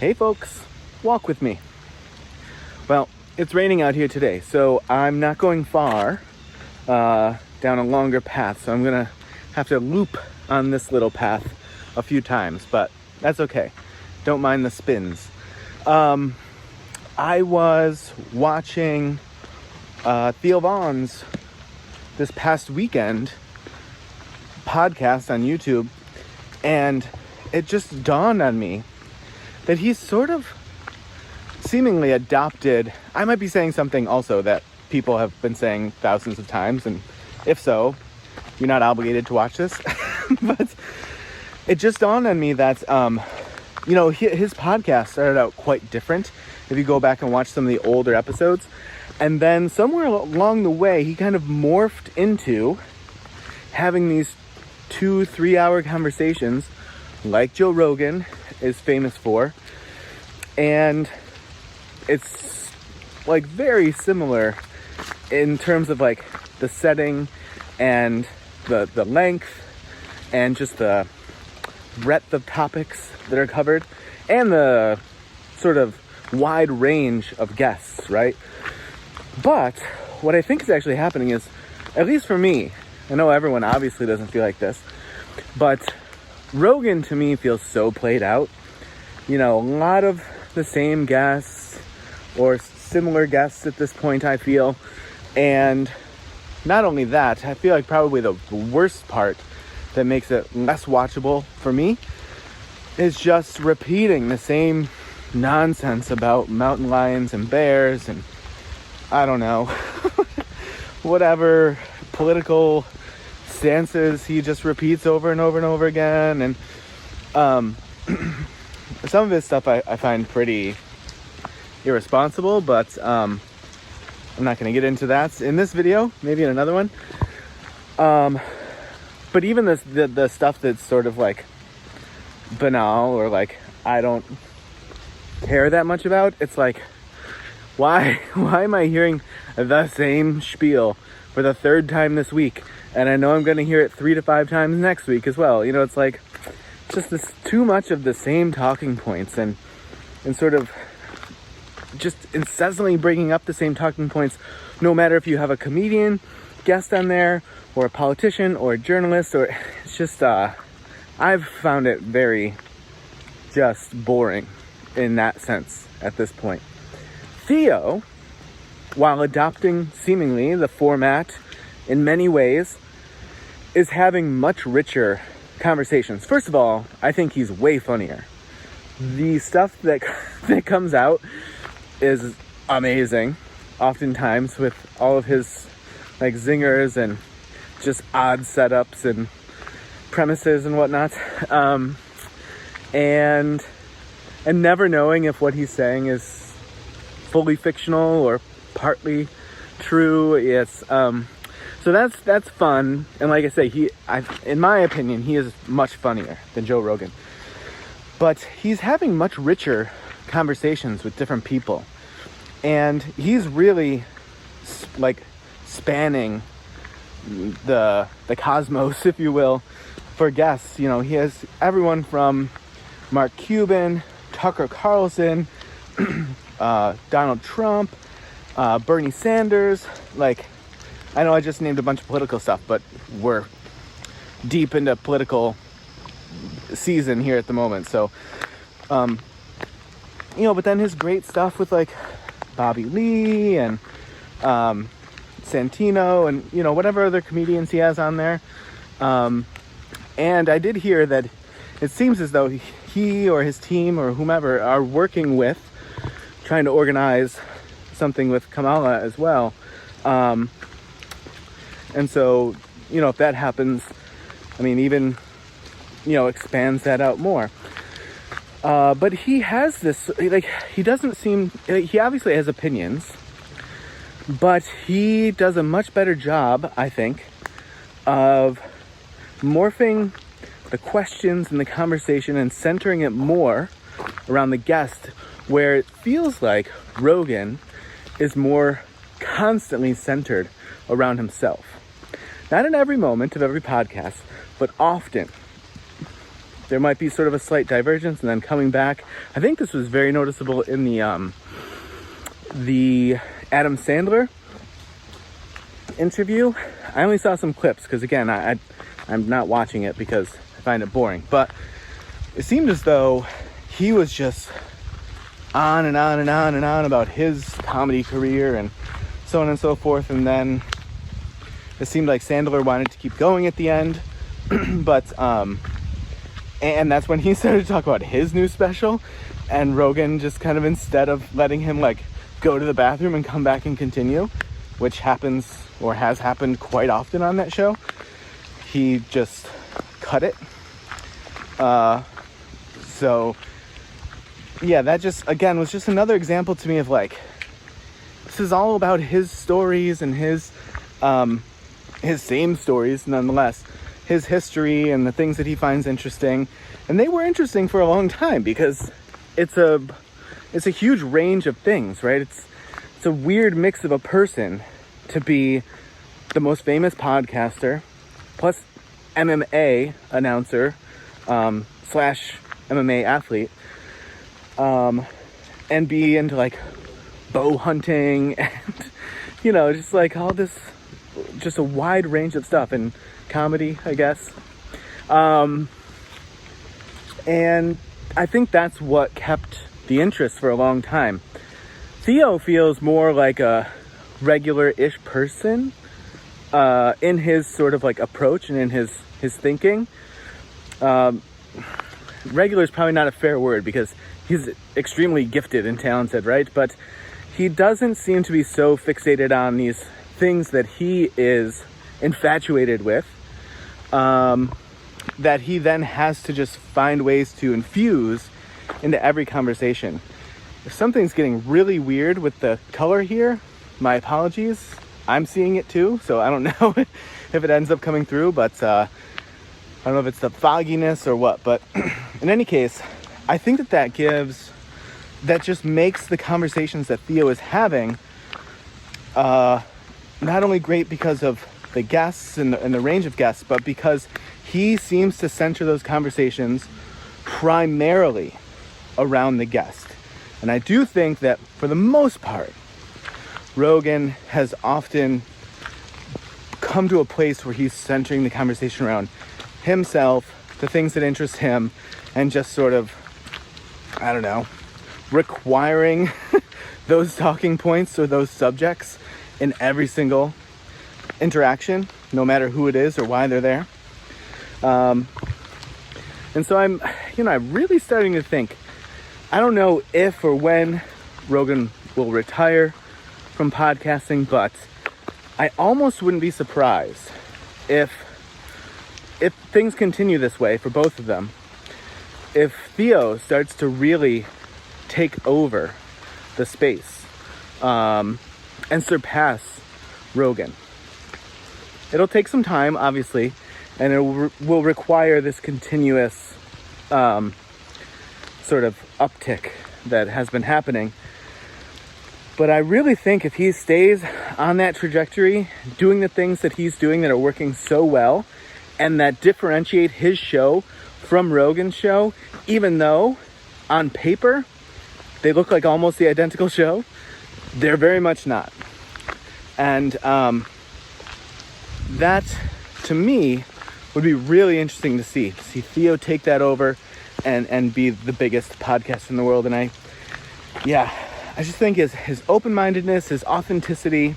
Hey folks, walk with me. Well, it's raining out here today, so I'm not going far down a longer path, so I'm gonna have to loop on this little path a few times, but that's okay. Don't mind the spins. I was watching Theo this past weekend podcast on YouTube, and it just dawned on me that he's sort of seemingly adopted. I might be saying something also that people have been saying thousands of times, and if so, you're not obligated to watch this. But it just dawned on me that his podcast started out quite different if you go back and watch some of the older episodes, and then somewhere along the way he kind of morphed into having these 2-3 hour conversations like Joe Rogan is famous for, and it's like very similar in terms of like the setting and the length and just the breadth of topics that are covered and the sort of wide range of guests, right? But what I think is actually happening is, at least for me, I know everyone obviously doesn't feel like this, but Rogan to me feels so played out. A lot of the same guests or similar guests at this point, I feel. And not only that, I feel like probably the worst part that makes it less watchable for me is just repeating the same nonsense about mountain lions and bears and I don't know, whatever political stances he just repeats over and over and over again. And some of his stuff I find pretty irresponsible, but I'm not going to get into that in this video, maybe in another one. But even the stuff that's sort of like banal or like I don't care that much about, it's like, why am I hearing the same spiel for the third time this week? And I know I'm going to hear it 3 to 5 times next week as well. It's like just this too much of the same talking points and sort of just incessantly bringing up the same talking points, no matter if you have a comedian guest on there or a politician or a journalist, or it's just, I've found it very just boring in that sense at this point. Theo, while adopting seemingly the format in many ways, is having much richer conversations. First of all, I think he's way funnier. The stuff that comes out is amazing, oftentimes, with all of his like zingers and just odd setups and premises and whatnot, and never knowing if what he's saying is fully fictional or partly true. It's so that's fun. And like I say, in my opinion, he is much funnier than Joe Rogan. But he's having much richer conversations with different people. And he's really like spanning the cosmos, if you will, for guests. He has everyone from Mark Cuban, Tucker Carlson, Donald Trump, Bernie Sanders. Like, I know I just named a bunch of political stuff, but we're deep into political season here at the moment. So, but then his great stuff with like Bobby Lee and Santino and, whatever other comedians he has on there. And I did hear that it seems as though he or his team or whomever are working with trying to organize something with Kamala as well. And so, if that happens, I mean, even, expands that out more. But he has this, like, he doesn't seem, he obviously has opinions, but he does a much better job, I think, of morphing the questions and the conversation and centering it more around the guest, where it feels like Rogan is more constantly centered around himself. Not in every moment of every podcast, but often. there might be sort of a slight divergence and then coming back. I think this was very noticeable in the Adam Sandler interview. I only saw some clips because, again, I'm not watching it because I find it boring. But it seemed as though he was just on and on and on and on about his comedy career and so on and so forth. And then it seemed like Sandler wanted to keep going at the end. But, and that's when he started to talk about his new special. And Rogan just kind of, instead of letting him like go to the bathroom and come back and continue, which happens or has happened quite often on that show, he just cut it. So yeah, that just, again, was just another example to me of like, this is all about his stories and his same stories nonetheless, his history and the things that he finds interesting. And they were interesting for a long time because it's a huge range of things, right? It's a weird mix of a person to be the most famous podcaster plus MMA announcer / MMA athlete, and be into like bow hunting and, you know, just like all this, just a wide range of stuff, and comedy, I guess. And I think that's what kept the interest for a long time. Theo feels more like a regular-ish person in his sort of like approach and in his thinking. Regular is probably not a fair word because he's extremely gifted and talented, right? But he doesn't seem to be so fixated on these things that he is infatuated with, that he then has to just find ways to infuse into every conversation. If something's getting really weird with the color here, my apologies. I'm seeing it too, so I don't know if it ends up coming through, but I don't know if it's the fogginess or what. But in any case, I think that just makes the conversations that Theo is having not only great because of the guests and the range of guests, but because he seems to center those conversations primarily around the guest. And I do think that for the most part, Rogan has often come to a place where he's centering the conversation around himself, the things that interest him, and just sort of, I don't know, requiring those talking points or those subjects in every single interaction, no matter who it is or why they're there. And so I'm really starting to think, I don't know if or when Rogan will retire from podcasting, but I almost wouldn't be surprised if things continue this way for both of them, if Theo starts to really take over the space and surpass Rogan. It'll take some time, obviously, and it will require this continuous sort of uptick that has been happening. But I really think if he stays on that trajectory, doing the things that he's doing that are working so well, and that differentiate his show from Rogan's show, even though on paper they look like almost the identical show, they're very much not. And that, to me, would be really interesting to see Theo take that over and be the biggest podcast in the world. And I just think his open-mindedness, his authenticity,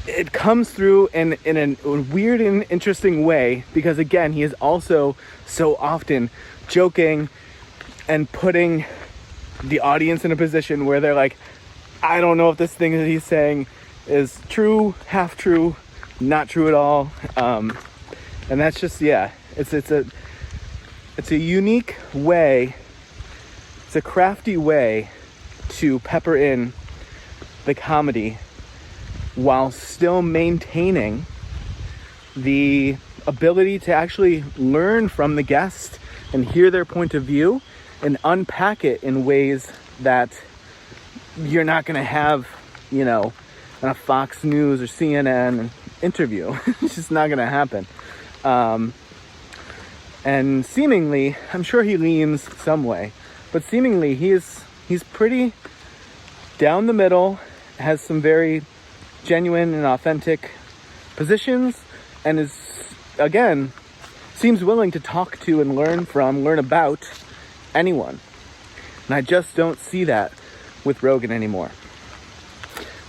it comes through in a weird and interesting way, because again, he is also so often joking and putting the audience in a position where they're like, I don't know if this thing that he's saying is true, half true, not true at all. And that's just, it's a unique way, it's a crafty way to pepper in the comedy while still maintaining the ability to actually learn from the guest and hear their point of view and unpack it in ways that you're not going to have, on a Fox News or CNN interview. It's just not going to happen. And seemingly, I'm sure he leans some way, but seemingly he's pretty down the middle, has some very genuine and authentic positions, and is, again, seems willing to talk to and learn about anyone. And I just don't see that with Rogan anymore.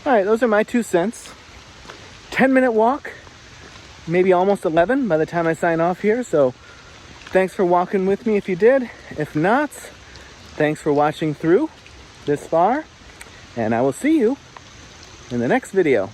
All right, those are my 2 cents. 10-minute walk, maybe almost 11 by the time I sign off here. So thanks for walking with me if you did. If not, thanks for watching through this far. And I will see you in the next video.